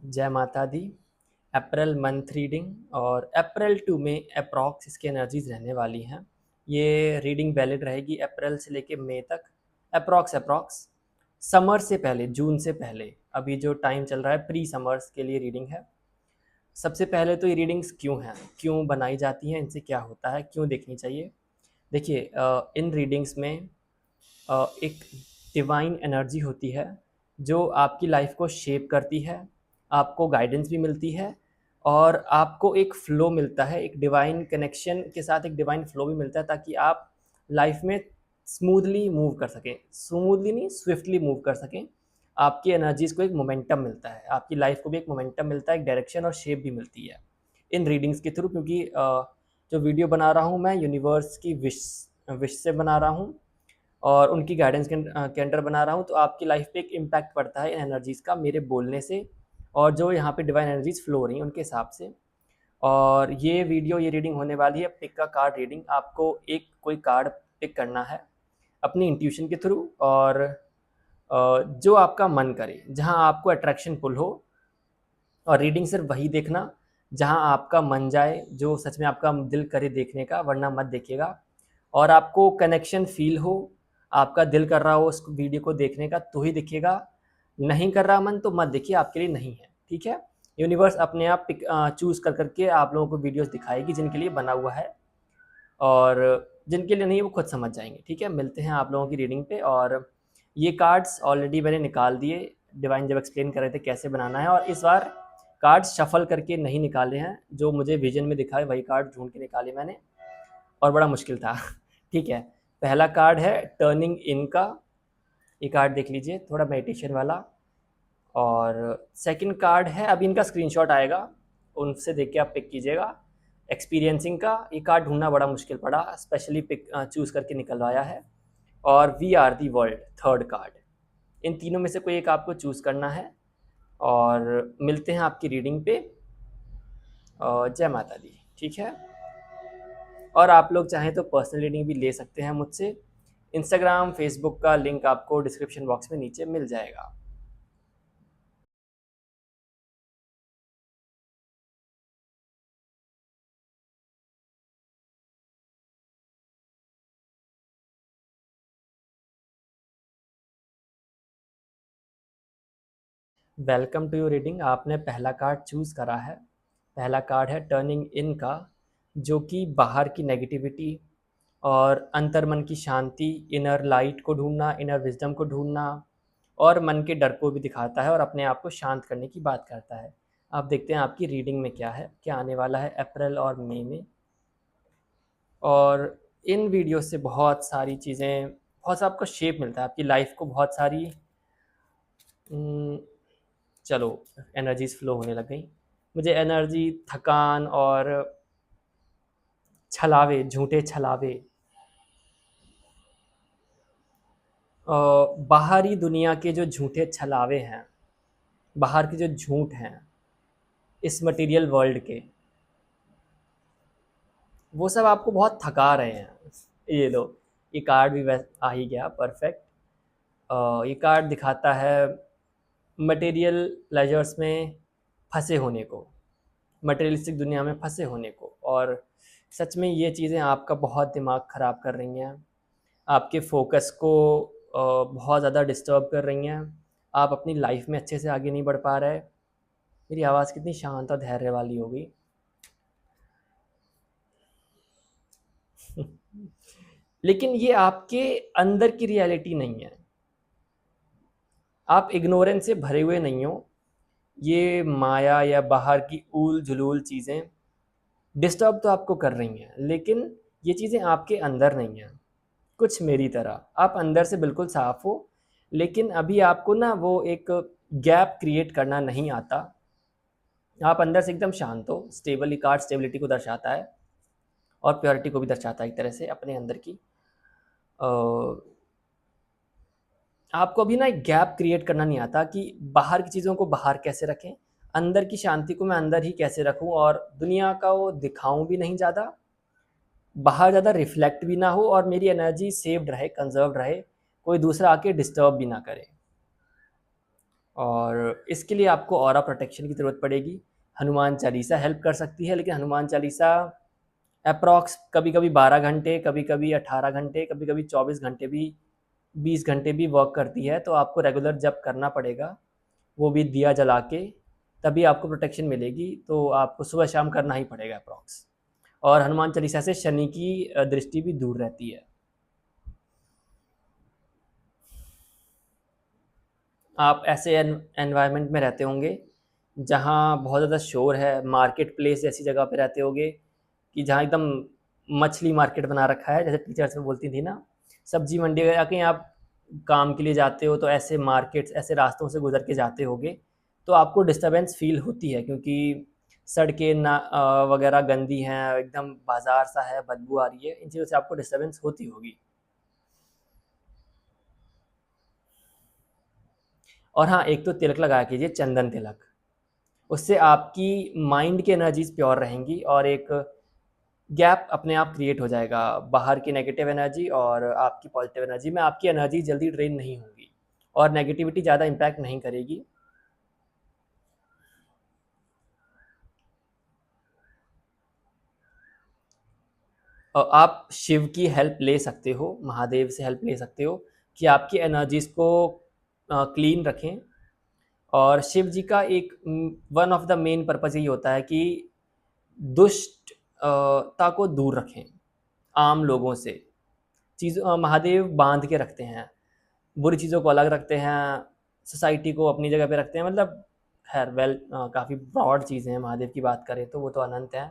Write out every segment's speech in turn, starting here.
जय माता दी। April month reading और अप्रैल टू में अप्रॉक्स इसकी एनर्जीज रहने वाली हैं। ये रीडिंग वैलिड रहेगी अप्रैल से लेके मई तक। अप्रॉक्स समर से पहले, जून से पहले अभी जो टाइम चल रहा है प्री समर्स के लिए रीडिंग है। सबसे पहले तो ये रीडिंग्स क्यों हैं, क्यों बनाई जाती हैं, इनसे क्या होता है, क्यों देखनी चाहिए। देखिए, इन रीडिंग्स में एक डिवाइन एनर्जी होती है जो आपकी लाइफ को शेप करती है, आपको गाइडेंस भी मिलती है और आपको एक फ़्लो मिलता है, एक डिवाइन कनेक्शन के साथ एक डिवाइन फ़्लो भी मिलता है ताकि आप लाइफ में स्मूथली मूव कर सकें, स्मूथली नहीं स्विफ्टली मूव कर सकें। आपकी एनर्जीज़ को एक मोमेंटम मिलता है, आपकी लाइफ को भी एक मोमेंटम मिलता है, एक डायरेक्शन और शेप भी मिलती है इन रीडिंग्स के थ्रू। क्योंकि जो वीडियो बना रहा हूँ मैं यूनिवर्स की विश से बना रहा हूँ और उनकी गाइडेंस के अंडर बना रहा हूँ, तो आपकी लाइफ पे एक इम्पैक्ट पड़ता है इन एनर्जीज़ का मेरे बोलने से और जो यहाँ पे डिवाइन एनर्जीज़ फ्लो हो रही हैं उनके हिसाब से। और ये वीडियो, ये रीडिंग होने वाली है पिक का कार्ड रीडिंग। आपको एक कोई कार्ड पिक करना है अपनी इंट्यूशन के थ्रू और जो आपका मन करे, जहाँ आपको अट्रैक्शन पुल हो। और रीडिंग सिर्फ वही देखना जहाँ आपका मन जाए, जो सच में आपका दिल करे देखने का, वरना मत देखिएगा। और आपको कनेक्शन फील हो, आपका दिल कर रहा हो उस वीडियो को देखने का तो ही देखिएगा, नहीं कर रहा मन तो मत देखिए, आपके लिए नहीं है। ठीक है, यूनिवर्स अपने आप चूज़ कर करके आप लोगों को वीडियोस दिखाएगी जिनके लिए बना हुआ है, और जिनके लिए नहीं वो खुद समझ जाएंगे। ठीक है, मिलते हैं आप लोगों की रीडिंग पे। और ये कार्ड्स ऑलरेडी मैंने निकाल दिए, डिवाइन जब एक्सप्लेन कर रहे थे कैसे बनाना है, और इस बार कार्ड्स शफल करके नहीं निकाले हैं, जो मुझे विजन में दिखा है वही कार्ड ढूंढ के निकाले मैंने, और बड़ा मुश्किल था। ठीक है, पहला कार्ड है टर्निंग इन का, ये कार्ड देख लीजिए, थोड़ा मेडिटेशन वाला। और सेकंड कार्ड है, अभी इनका स्क्रीनशॉट आएगा, उनसे देख के आप पिक कीजिएगा, एक्सपीरियंसिंग का। ये कार्ड ढूंढना बड़ा मुश्किल पड़ा, स्पेशली पिक चूज़ करके निकलवाया है। और we are the world, third card. इन तीनों में से कोई एक आपको चूज़ करना है और मिलते हैं आपकी रीडिंग पे। जय माता दी। ठीक है, और आप लोग चाहें तो पर्सनल रीडिंग भी ले सकते हैं मुझसे। इंस्टाग्राम फेसबुक का लिंक आपको डिस्क्रिप्शन बॉक्स में नीचे मिल जाएगा। Welcome to your reading. आपने पहला कार्ड चूज़ करा है, पहला कार्ड है टर्निंग इन का, जो कि बाहर की नेगेटिविटी और अंतर्मन की शांति, इनर लाइट को ढूंढना, इनर विजडम को ढूंढना और मन के डर को भी दिखाता है और अपने आप को शांत करने की बात करता है। आप देखते हैं आपकी रीडिंग में क्या है, क्या आने वाला है अप्रैल और मई में। और इन वीडियो से बहुत सारी चीज़ें, बहुत सा आपको शेप मिलता है, आपकी लाइफ को बहुत सारी चलो एनर्जीज फ्लो होने लग गई। मुझे एनर्जी, थकान और छलावे, झूठे छलावे, बाहरी दुनिया के जो झूठे छलावे हैं, बाहर के जो झूठ हैं इस मटेरियल वर्ल्ड के, वो सब आपको बहुत थका रहे हैं। ये लो, ये कार्ड भी आ ही गया, परफेक्ट। ये कार्ड दिखाता है मटेरियल प्लेजर्स में फंसे होने को, मटेरियलिस्टिक दुनिया में फंसे होने को। और सच में ये चीज़ें आपका बहुत दिमाग ख़राब कर रही हैं, आपके फोकस को बहुत ज़्यादा डिस्टर्ब कर रही हैं, आप अपनी लाइफ में अच्छे से आगे नहीं बढ़ पा रहे। मेरी आवाज़ कितनी शांत और धैर्य वाली हो गई। लेकिन ये आपके अंदर की रियलिटी नहीं है, आप इग्नोरेंस से भरे हुए नहीं हो। ये माया या बाहर की ऊल जुलूल चीज़ें डिस्टर्ब तो आपको कर रही हैं, लेकिन ये चीज़ें आपके अंदर नहीं हैं। कुछ मेरी तरह आप अंदर से बिल्कुल साफ़ हो, लेकिन अभी आपको ना वो एक गैप क्रिएट करना नहीं आता। आप अंदर से एकदम शांत हो, स्टेबल, कार्ड स्टेबिलिटी को दर्शाता है और प्योरिटी को भी दर्शाता है एक तरह से अपने अंदर की। आपको अभी ना एक गैप क्रिएट करना नहीं आता कि बाहर की चीज़ों को बाहर कैसे रखें, अंदर की शांति को मैं अंदर ही कैसे रखूं, और दुनिया का वो दिखाऊं भी नहीं ज़्यादा, बाहर ज़्यादा रिफ्लेक्ट भी ना हो, और मेरी एनर्जी सेव्ड रहे, कंजर्व रहे, कोई दूसरा आके डिस्टर्ब भी ना करे। और इसके लिए आपको ऑरा प्रोटेक्शन की ज़रूरत पड़ेगी। हनुमान चालीसा हेल्प कर सकती है, लेकिन हनुमान चालीसा अप्रॉक्स कभी-कभी 12 घंटे, कभी-कभी 18 घंटे, कभी-कभी 24 घंटे भी, 20 घंटे भी वर्क करती है। तो आपको रेगुलर जप करना पड़ेगा, वो भी दिया जला के, तभी आपको प्रोटेक्शन मिलेगी। तो आपको सुबह शाम करना ही पड़ेगा अप्रॉक्स। और हनुमान चालीसा से शनि की दृष्टि भी दूर रहती है। आप ऐसे एनवायरनमेंट में रहते होंगे जहाँ बहुत ज़्यादा शोर है, मार्केट प्लेस ऐसी जगह पे रहते होंगे कि जहाँ एकदम मछली मार्केट बना रखा है, जैसे टीचर्स में बोलती थी ना, सब्जी मंडी वगैरह। कहीं आप काम के लिए जाते हो तो ऐसे मार्केट्स, ऐसे रास्तों से गुजर के जाते होगे, तो आपको डिस्टर्बेंस फील होती है, क्योंकि सड़कें ना वगैरह गंदी हैं, एकदम बाजार सा है, बदबू आ रही है, इन चीज़ों से आपको डिस्टर्बेंस होती होगी। और हाँ, एक तो तिलक लगाया कीजिए, चंदन तिलक। उससे आपकी माइंड की एनर्जीज प्योर रहेंगी और एक गैप अपने आप क्रिएट हो जाएगा बाहर की नेगेटिव एनर्जी और आपकी पॉजिटिव एनर्जी में। आपकी एनर्जी जल्दी ड्रेन नहीं होगी और नेगेटिविटी ज़्यादा इम्पैक्ट नहीं करेगी। और आप शिव की हेल्प ले सकते हो, महादेव से हेल्प ले सकते हो कि आपकी एनर्जीज को क्लीन रखें। और शिव जी का एक one of the main purpose यही होता है कि दुष्टता को दूर रखें आम लोगों से। महादेव बांध के रखते हैं, बुरी चीज़ों को अलग रखते हैं, सोसाइटी को अपनी जगह पे रखते हैं। मतलब खैर काफ़ी ब्रॉड चीज़ें हैं। महादेव की बात करें तो वो तो अनंत हैं,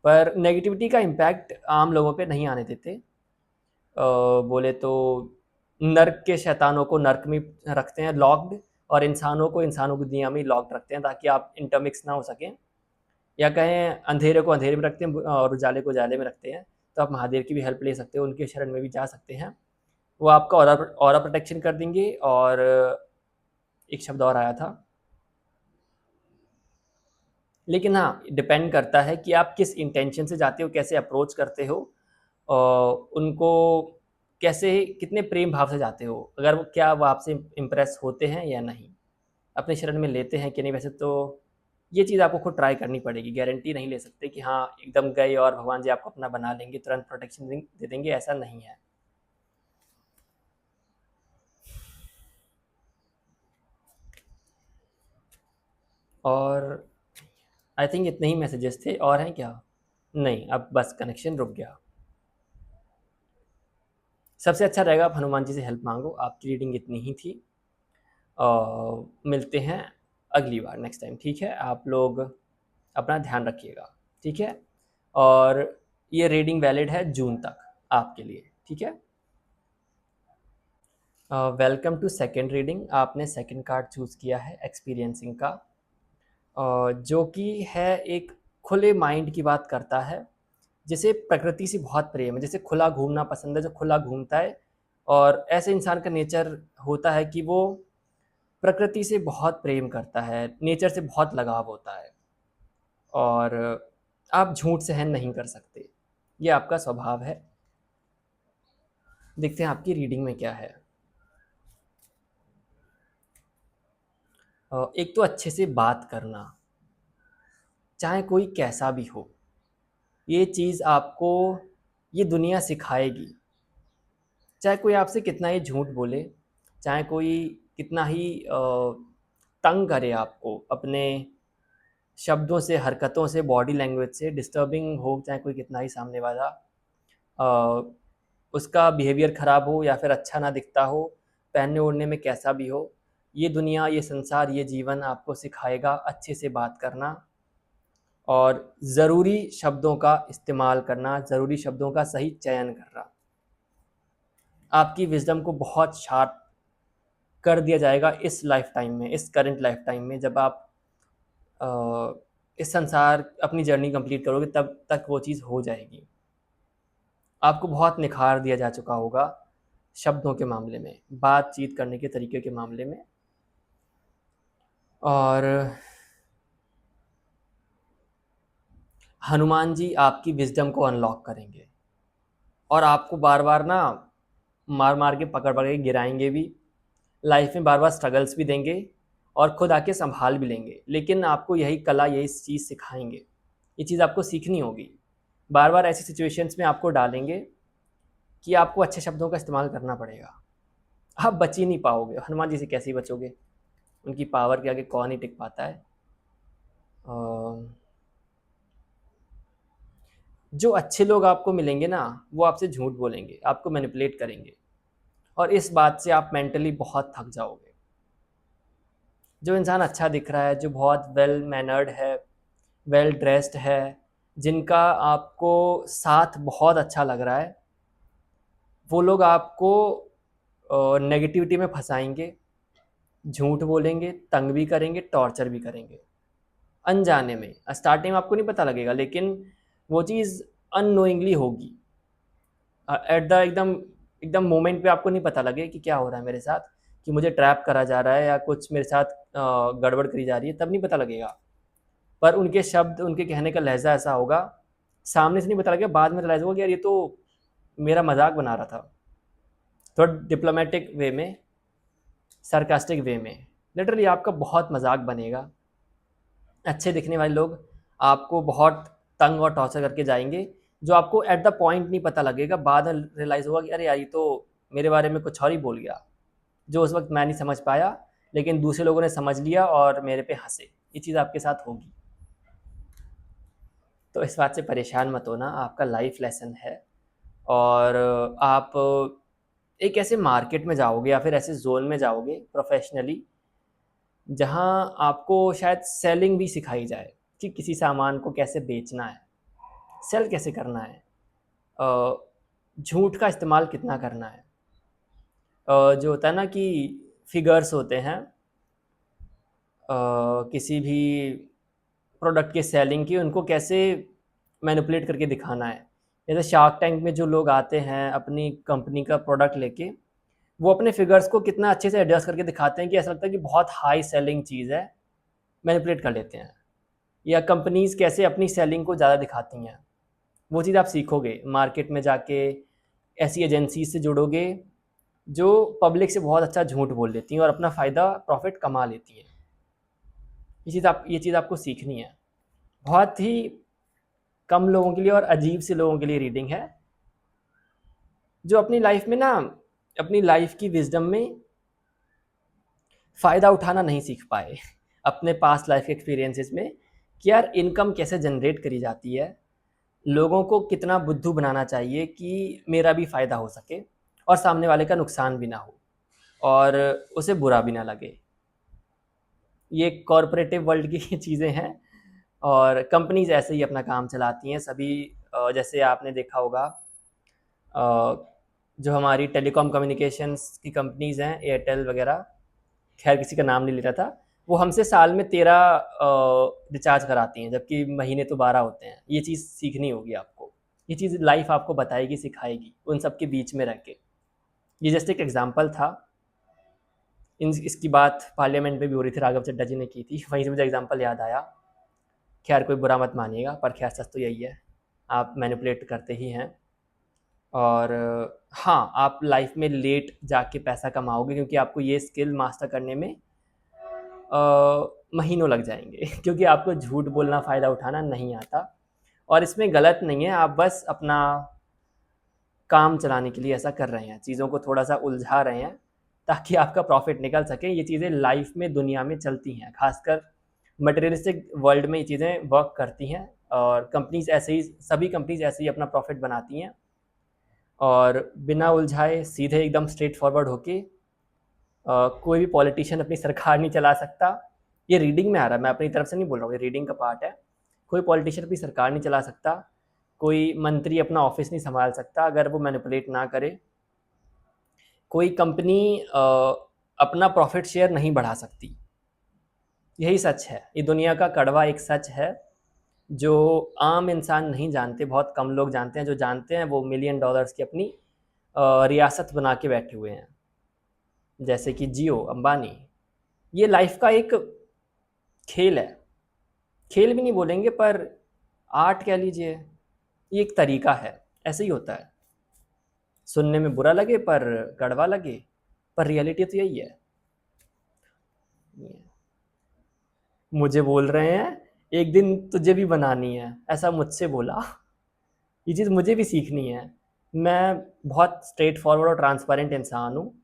पर नेगेटिविटी का इम्पैक्ट आम लोगों पे नहीं आने देते। बोले तो नर्क के शैतानों को नर्क में रखते हैं लॉक्ड, और इंसानों को इंसानों की दुनिया में लॉक्ड रखते हैं, ताकि आप इंटरमिक्स ना हो सकें। या कहें अंधेरे को अंधेरे में रखते हैं और उजाले को उजाले में रखते हैं। तो आप महादेव की भी हेल्प ले सकते हो, उनके शरण में भी जा सकते हैं। वो आपका ऑरा प्रोटेक्शन कर देंगे। और एक शब्द और आया था, लेकिन हाँ, डिपेंड करता है कि आप किस इंटेंशन से जाते हो, कैसे अप्रोच करते हो, उनको कैसे, कितने प्रेम भाव से जाते हो, अगर वो क्या वो आपसे इम्प्रेस होते हैं या नहीं, अपने शरण में लेते हैं कि नहीं। वैसे तो ये चीज़ आपको खुद ट्राई करनी पड़ेगी, गारंटी नहीं ले सकते कि हाँ एकदम गए और भगवान जी आपको अपना बना लेंगे, तुरंत प्रोटेक्शन दे देंगे, ऐसा नहीं है। और आई थिंक इतने ही मैसेजेस थे, और हैं क्या? नहीं, अब बस कनेक्शन रुक गया। सबसे अच्छा रहेगा आप हनुमान जी से हेल्प मांगो। आपकी रीडिंग इतनी ही थी। मिलते हैं अगली बार, नेक्स्ट टाइम, ठीक है? आप लोग अपना ध्यान रखिएगा, ठीक है? और ये रीडिंग वैलिड है जून तक आपके लिए, ठीक है? Welcome to second reading. आपने सेकंड कार्ड चूज़ किया है एक्सपीरियंसिंग का, जो कि है एक खुले माइंड की बात करता है, जिसे प्रकृति से बहुत प्रेम है, जिसे खुला घूमना पसंद है, जो खुला घूमता है। और ऐसे इंसान का नेचर होता है कि वो प्रकृति से बहुत प्रेम करता है, नेचर से बहुत लगाव होता है, और आप झूठ सहन नहीं कर सकते, ये आपका स्वभाव है। देखते हैं आपकी रीडिंग में क्या है। एक तो अच्छे से बात करना, चाहे कोई कैसा भी हो, ये चीज़ आपको ये दुनिया सिखाएगी। चाहे कोई आपसे कितना ही झूठ बोले, चाहे कोई कितना ही तंग करे आपको अपने शब्दों से, हरकतों से, बॉडी लैंग्वेज से डिस्टर्बिंग हो, चाहे कोई कितना ही सामने वाला अ, उसका बिहेवियर ख़राब हो या फिर अच्छा ना दिखता हो, पहनने ओढ़ने में कैसा भी हो, ये दुनिया, ये संसार, ये जीवन आपको सिखाएगा अच्छे से बात करना और ज़रूरी शब्दों का इस्तेमाल करना, ज़रूरी शब्दों का सही चयन करना। आपकी विज़डम को बहुत शार्प कर दिया जाएगा इस लाइफ टाइम में, इस करंट लाइफ टाइम में, जब आप इस संसार अपनी जर्नी कंप्लीट करोगे, तब तक वो चीज़ हो जाएगी। आपको बहुत निखार दिया जा चुका होगा शब्दों के मामले में, बातचीत करने के तरीके के मामले में। और हनुमान जी आपकी विज़डम को अनलॉक करेंगे और आपको बार-बार ना मार-मार के, पकड़-पकड़ के गिराएँगे भी, लाइफ में बार बार स्ट्रगल्स भी देंगे और खुद आके संभाल भी लेंगे, लेकिन आपको यही कला, यही चीज़ सिखाएंगे। ये चीज़ आपको सीखनी होगी। बार बार ऐसी सिचुएशंस में आपको डालेंगे कि आपको अच्छे शब्दों का इस्तेमाल करना पड़ेगा। आप बच ही नहीं पाओगे। हनुमान जी से कैसे ही बचोगे? उनकी पावर के आगे कौन ही टिक पाता है। जो अच्छे लोग आपको मिलेंगे ना, वो आपसे झूठ बोलेंगे, आपको मैनिपुलेट करेंगे, और इस बात से आप मेंटली बहुत थक जाओगे। जो इंसान अच्छा दिख रहा है, जो बहुत वेल मैनर्ड है, वेल ड्रेस्ड है, जिनका आपको साथ बहुत अच्छा लग रहा है, वो लोग आपको नेगेटिविटी में फंसाएंगे, झूठ बोलेंगे, तंग भी करेंगे, टॉर्चर भी करेंगे अनजाने में। स्टार्टिंग में आपको नहीं पता लगेगा, लेकिन वो चीज़ अननोइंगली होगी। एट द एकदम एकदम मोमेंट पे आपको नहीं पता लगे कि क्या हो रहा है मेरे साथ, कि मुझे ट्रैप करा जा रहा है या कुछ मेरे साथ गड़बड़ करी जा रही है, तब नहीं पता लगेगा। पर उनके शब्द, उनके कहने का लहजा ऐसा होगा, सामने से नहीं पता लगेगा, बाद में रियलाइज होगा कि यार ये तो मेरा मजाक बना रहा था। थोड़ा डिप्लोमेटिक वे में, सरकास्टिक वे में, लिटरली आपका बहुत मजाक बनेगा। अच्छे दिखने वाले लोग आपको बहुत तंग और टॉर्चर करके जाएंगे, जो आपको एट द पॉइंट नहीं पता लगेगा, बाद में रियलाइज़ होगा कि अरे यार ये तो मेरे बारे में कुछ और ही बोल गया, जो उस वक्त मैं नहीं समझ पाया, लेकिन दूसरे लोगों ने समझ लिया और मेरे पे हंसे। ये चीज़ आपके साथ होगी। तो इस बात से परेशान मत होना, आपका लाइफ लेसन है। और आप एक ऐसे मार्केट में जाओगे या फिर ऐसे जोन में जाओगे प्रोफेशनली, जहाँ आपको शायद सेलिंग भी सिखाई जाए कि किसी सामान को कैसे बेचना है, सेल कैसे करना है, झूठ का इस्तेमाल कितना करना है। जो होता है ना कि फिगर्स होते हैं किसी भी प्रोडक्ट के सेलिंग की, उनको कैसे मैनिपुलेट करके दिखाना है। जैसे शार्क टैंक में जो लोग आते हैं अपनी कंपनी का प्रोडक्ट लेके, वो अपने फिगर्स को कितना अच्छे से एडजस्ट करके दिखाते हैं कि ऐसा लगता है कि बहुत हाई सेलिंग चीज़ है, मैनिपुलेट कर लेते हैं। या कंपनीज़ कैसे अपनी सेलिंग को ज़्यादा दिखाती हैं, वो चीज़ आप सीखोगे मार्केट में जाके। ऐसी एजेंसी से जुड़ोगे जो पब्लिक से बहुत अच्छा झूठ बोल लेती हैं और अपना फ़ायदा, प्रॉफिट कमा लेती हैं। ये चीज़ आपको सीखनी है। बहुत ही कम लोगों के लिए और अजीब से लोगों के लिए रीडिंग है, जो अपनी लाइफ में ना, अपनी लाइफ की विजडम में फ़ायदा उठाना नहीं सीख पाए अपने पास्ट लाइफ एक्सपीरियंसेस में, कि यार इनकम कैसे जनरेट करी जाती है, लोगों को कितना बुद्धू बनाना चाहिए कि मेरा भी फ़ायदा हो सके और सामने वाले का नुकसान भी ना हो और उसे बुरा भी ना लगे। ये कॉरपोरेटिव वर्ल्ड की चीज़ें हैं, और कंपनीज़ ऐसे ही अपना काम चलाती हैं सभी। जैसे आपने देखा होगा, जो हमारी टेलीकॉम कम्युनिकेशंस की कंपनीज़ हैं, एयरटेल वगैरह, खैर किसी का नाम नहीं ले रहा था, वो हमसे साल में 13 रिचार्ज कराती हैं, जबकि महीने तो 12 होते हैं। ये चीज़ सीखनी होगी आपको। ये चीज़ लाइफ आपको बताएगी, सिखाएगी उन सब के बीच में रह के। ये जस्ट एक एग्जांपल था। इसकी बात पार्लियामेंट में भी हो रही थी, राघव चड्ढा जी ने की थी, वहीं से मुझे एग्जांपल याद आया। खैर कोई बुरा मत मानिएगा, पर खैर सच तो यही है, आप मैनिपुलेट करते ही हैं। और हाँ, आप लाइफ में लेट जाके पैसा कमाओगे, क्योंकि आपको ये स्किल मास्टर करने में महीनों लग जाएंगे क्योंकि आपको झूठ बोलना, फ़ायदा उठाना नहीं आता। और इसमें गलत नहीं है, आप बस अपना काम चलाने के लिए ऐसा कर रहे हैं, चीज़ों को थोड़ा सा उलझा रहे हैं ताकि आपका प्रॉफिट निकल सके। ये चीज़ें लाइफ में, दुनिया में चलती हैं, खासकर मटेरियलिस्टिक वर्ल्ड में ये चीज़ें वर्क करती हैं। और कंपनीज ऐसे ही, सभी कंपनीज ऐसे ही अपना प्रॉफिट बनाती हैं, और बिना उलझाए सीधे एकदम स्ट्रेट फॉरवर्ड होके कोई भी पॉलिटिशियन अपनी सरकार नहीं चला सकता। ये रीडिंग में आ रहा है, मैं अपनी तरफ से नहीं बोल रहा हूँ, ये रीडिंग का पार्ट है। कोई पॉलिटिशियन अपनी सरकार नहीं चला सकता, कोई मंत्री अपना ऑफिस नहीं संभाल सकता अगर वो मैनिपुलेट ना करे। कोई कंपनी अपना प्रॉफिट शेयर नहीं बढ़ा सकती। यही सच है, ये दुनिया का कड़वा एक सच है, जो आम इंसान नहीं जानते, बहुत कम लोग जानते हैं। जो जानते हैं वो मिलियन डॉलर्स की अपनी रियासत बना के बैठे हुए हैं, जैसे कि जियो, अंबानी। ये लाइफ का एक खेल है, खेल भी नहीं बोलेंगे पर आर्ट कह लीजिए, ये एक तरीका है। ऐसे ही होता है, सुनने में बुरा लगे पर कड़वा लगे, पर रियलिटी तो यही है। ये मुझे बोल रहे हैं एक दिन तुझे भी बनानी है, ऐसा मुझसे बोला। ये चीज़ मुझे भी सीखनी है। मैं बहुत स्ट्रेट फॉरवर्ड और ट्रांसपेरेंट इंसान हूँ।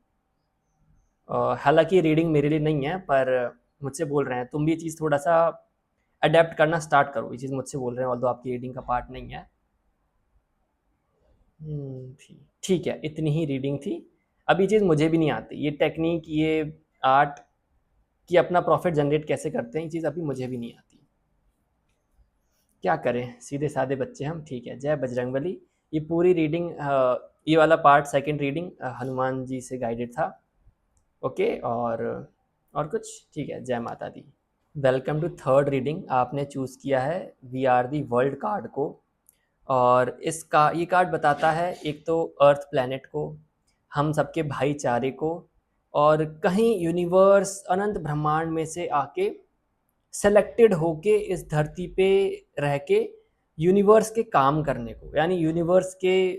हालाँकि रीडिंग मेरे लिए नहीं है, पर मुझसे बोल रहे हैं तुम भी ये चीज़ थोड़ा-सा अडैप्ट करना स्टार्ट करो। ये चीज़ मुझसे बोल रहे हैं, ऑल्दो आपकी रीडिंग का पार्ट नहीं है। ठीक है, इतनी ही रीडिंग थी। अब ये चीज़ मुझे भी नहीं आती। ये टेक्नीक, ये आर्ट कि अपना प्रॉफ़िट जनरेट कैसे करते हैं, ये चीज़ अभी मुझे भी नहीं आती। क्या करें, सीधे-साधे बच्चे हम। ठीक है, जय बजरंगबली। ये पूरी रीडिंग ये वाला part second reading Hanuman ji से गाइडेड था। ओके, और कुछ? ठीक है, जय माता दी। Welcome to third reading. आपने चूज़ किया है we are the world card को, और इसका ये कार्ड बताता है एक तो अर्थ प्लैनेट को, हम सबके भाईचारे को, और कहीं यूनिवर्स अनंत ब्रह्मांड में से आके सेलेक्टेड होके इस धरती पे रह के यूनिवर्स के काम करने को, यानी यूनिवर्स के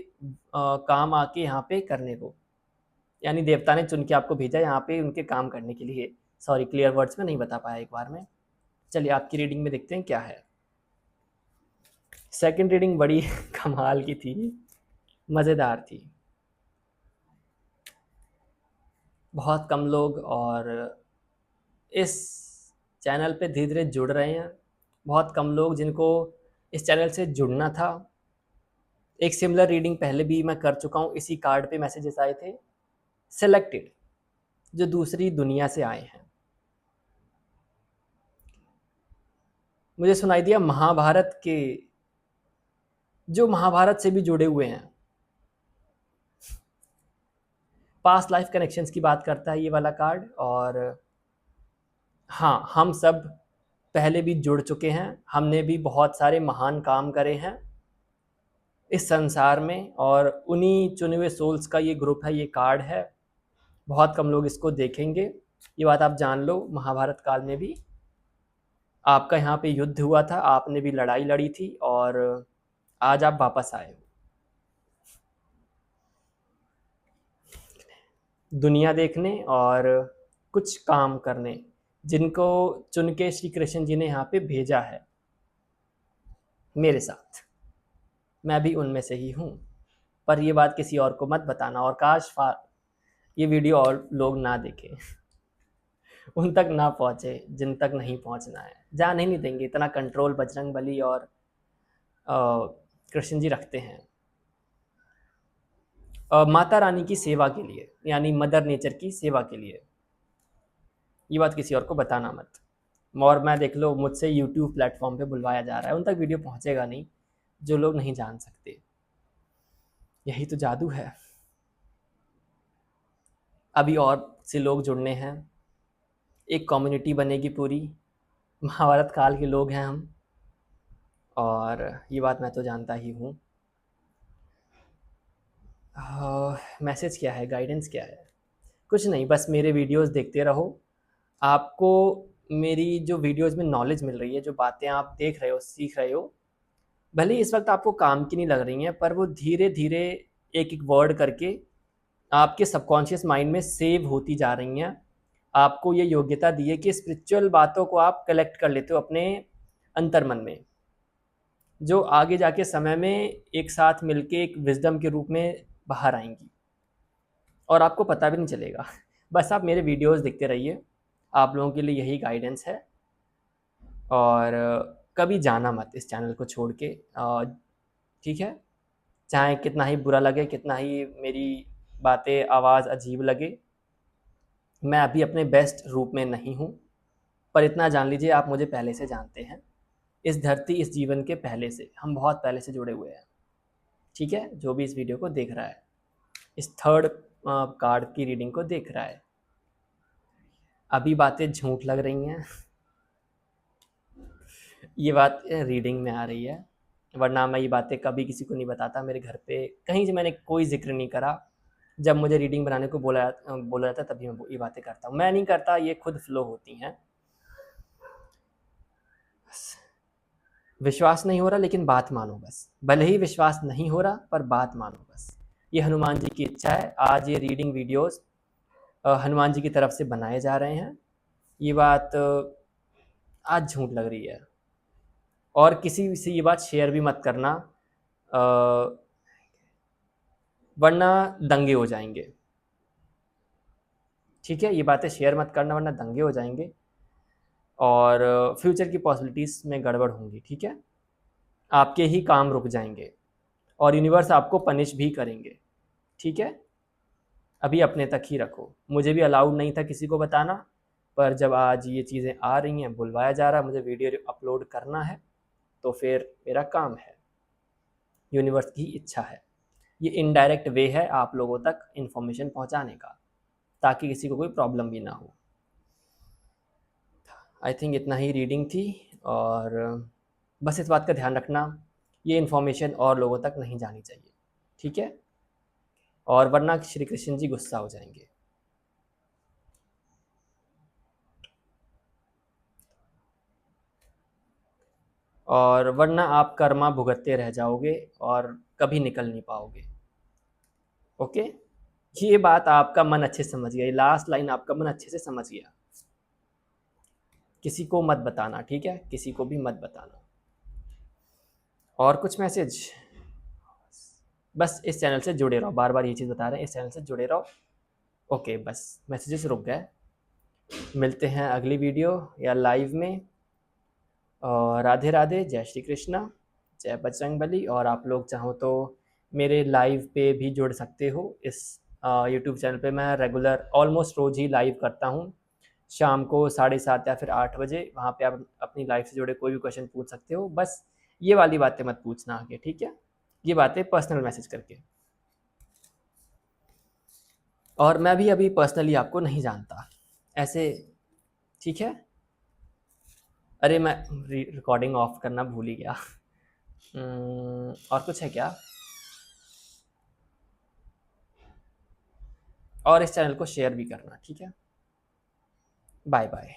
काम आके यहाँ पे करने को, यानी देवता ने चुन के आपको भेजा यहाँ पे उनके काम करने के लिए। सॉरी, क्लियर वर्ड्स में नहीं बता पाया एक बार में। चलिए आपकी रीडिंग में देखते हैं क्या है। सेकंड रीडिंग बड़ी कमाल की थी, मज़ेदार थी। बहुत कम लोग और इस चैनल पे धीरे धीरे जुड़ रहे हैं। बहुत कम लोग जिनको इस चैनल से जुड़ना था। एक सिमिलर रीडिंग पहले भी मैं कर चुका हूँ, इसी कार्ड पे मैसेजेस आए थे, सेलेक्टेड, जो दूसरी दुनिया से आए हैं। मुझे सुनाई दिया महाभारत के, जो महाभारत से भी जुड़े हुए हैं। पास्ट लाइफ कनेक्शंस की बात करता है ये वाला कार्ड। और हाँ, हम सब पहले भी जुड़ चुके हैं, हमने भी बहुत सारे महान काम करे हैं इस संसार में, और उन्हीं चुने हुए सोल्स का ये ग्रुप है, ये कार्ड है। बहुत कम लोग इसको देखेंगे, ये बात आप जान लो। महाभारत काल में भी आपका यहाँ पे युद्ध हुआ था, आपने भी लड़ाई लड़ी थी, और आज आप वापस आए हो दुनिया देखने और कुछ काम करने, जिनको चुन के श्री कृष्ण जी ने यहाँ पे भेजा है मेरे साथ। मैं भी उनमें से ही हूँ, पर ये बात किसी और को मत बताना, और काश ये वीडियो और लोग ना देखें, उन तक ना पहुँचे जिन तक नहीं पहुँचना है। जान ही नहीं देंगे, इतना कंट्रोल बजरंग बली और कृष्ण जी रखते हैं। माता रानी की सेवा के लिए, यानी मदर नेचर की सेवा के लिए। ये बात किसी और को बताना मत। और मैं देख लो, मुझसे यूट्यूब प्लेटफॉर्म पे बुलवाया जा रहा है, उन तक वीडियो पहुंचेगा नहीं जो लोग नहीं जान सकते। यही तो जादू है। अभी और से लोग जुड़ने हैं, एक कम्युनिटी बनेगी पूरी। महाभारत काल के लोग हैं हम, और ये बात मैं तो जानता ही हूँ। मैसेज क्या है, गाइडेंस क्या है? कुछ नहीं, बस मेरे वीडियोस देखते रहो। आपको मेरी जो वीडियोस में नॉलेज मिल रही है, जो बातें आप देख रहे हो, सीख रहे हो, भले ही इस वक्त आपको काम की नहीं लग रही हैं, पर वो धीरे धीरे एक एक वर्ड करके आपके सबकॉन्शियस माइंड में सेव होती जा रही हैं। आपको ये योग्यता दी है कि स्पिरिचुअल बातों को आप कलेक्ट कर लेते हो अपने अंतर्मन में, जो आगे जाके समय में एक साथ मिलके एक विजडम के रूप में बाहर आएंगी, और आपको पता भी नहीं चलेगा। बस आप मेरे वीडियोस देखते रहिए, आप लोगों के लिए यही गाइडेंस है। और कभी जाना मत इस चैनल को छोड़ के, ठीक है? चाहे कितना ही बुरा लगे, कितना ही मेरी बातें, आवाज़ अजीब लगे, मैं अभी अपने बेस्ट रूप में नहीं हूँ। पर इतना जान लीजिए, आप मुझे पहले से जानते हैं, इस धरती, इस जीवन के पहले से, हम बहुत पहले से जुड़े हुए हैं। ठीक है, जो भी इस वीडियो को देख रहा है, इस थर्ड कार्ड की रीडिंग को देख रहा है, अभी बातें झूठ लग रही हैं, ये बात रीडिंग में आ रही है, वरना मैं ये बातें कभी किसी को नहीं बताता। मेरे घर पे कहीं से मैंने कोई जिक्र नहीं करा। जब मुझे रीडिंग बनाने को बोला जाता तभी मैं ये बातें करता हूँ। मैं नहीं करता, ये खुद फ्लो होती हैं। विश्वास नहीं हो रहा, लेकिन बात मानो बस। भले ही विश्वास नहीं हो रहा, पर बात मानो बस। ये हनुमान जी की इच्छा है। आज ये रीडिंग वीडियोस हनुमान जी की तरफ से बनाए जा रहे हैं, ये बात आज झूठ लग रही है। और किसी से ये बात शेयर भी मत करना, वरना दंगे हो जाएंगे। ठीक है, ये बातें शेयर मत करना वरना दंगे हो जाएंगे और फ्यूचर की पॉसिबिलिटीज़ में गड़बड़ होंगी। ठीक है, आपके ही काम रुक जाएंगे और यूनिवर्स आपको पनिश भी करेंगे। ठीक है, अभी अपने तक ही रखो। मुझे भी अलाउड नहीं था किसी को बताना, पर जब आज ये चीज़ें आ रही हैं, बुलवाया जा रहा है, मुझे वीडियो अपलोड करना है, तो फिर मेरा काम है, यूनिवर्स की इच्छा है। ये इनडायरेक्ट वे है आप लोगों तक इन्फॉर्मेशन पहुंचाने का, ताकि किसी को कोई प्रॉब्लम भी ना हो। आई थिंक इतना ही रीडिंग थी, और बस इस बात का ध्यान रखना, ये इन्फॉर्मेशन और लोगों तक नहीं जानी चाहिए। ठीक है, और वरना श्री कृष्ण जी गुस्सा हो जाएंगे। और वरना आप कर्मा भुगतते रह जाओगे और कभी निकल नहीं पाओगे। ओके, ये बात आपका मन अच्छे से समझ गया, लास्ट लाइन आपका मन अच्छे से समझ गया। किसी को मत बताना, ठीक है, किसी को भी मत बताना। और कुछ मैसेज? बस इस चैनल से जुड़े रहो, बार बार ये चीज़ बता रहे हैं, इस चैनल से जुड़े रहो। ओके, बस मैसेजेस रुक गए। मिलते हैं अगली वीडियो या लाइव में। और राधे राधे, जय श्री कृष्णा, जय बजरंगबली। और आप लोग चाहो तो मेरे लाइव पे भी जुड़ सकते हो। इस यूट्यूब चैनल पे मैं रेगुलर ऑलमोस्ट रोज़ ही लाइव करता हूँ, शाम को 7:30 या फिर 8 बजे। वहाँ पे आप अपनी लाइफ से जुड़े कोई भी क्वेश्चन पूछ सकते हो, बस ये वाली बातें मत पूछना आगे, ठीक है, ये बातें पर्सनल मैसेज करके। और मैं भी अभी पर्सनली आपको नहीं जानता ऐसे, ठीक है। अरे मैं रिकॉर्डिंग ऑफ करना भूल ही गया। और कुछ है क्या? और इस चैनल को शेयर भी करना, ठीक है। Bye bye.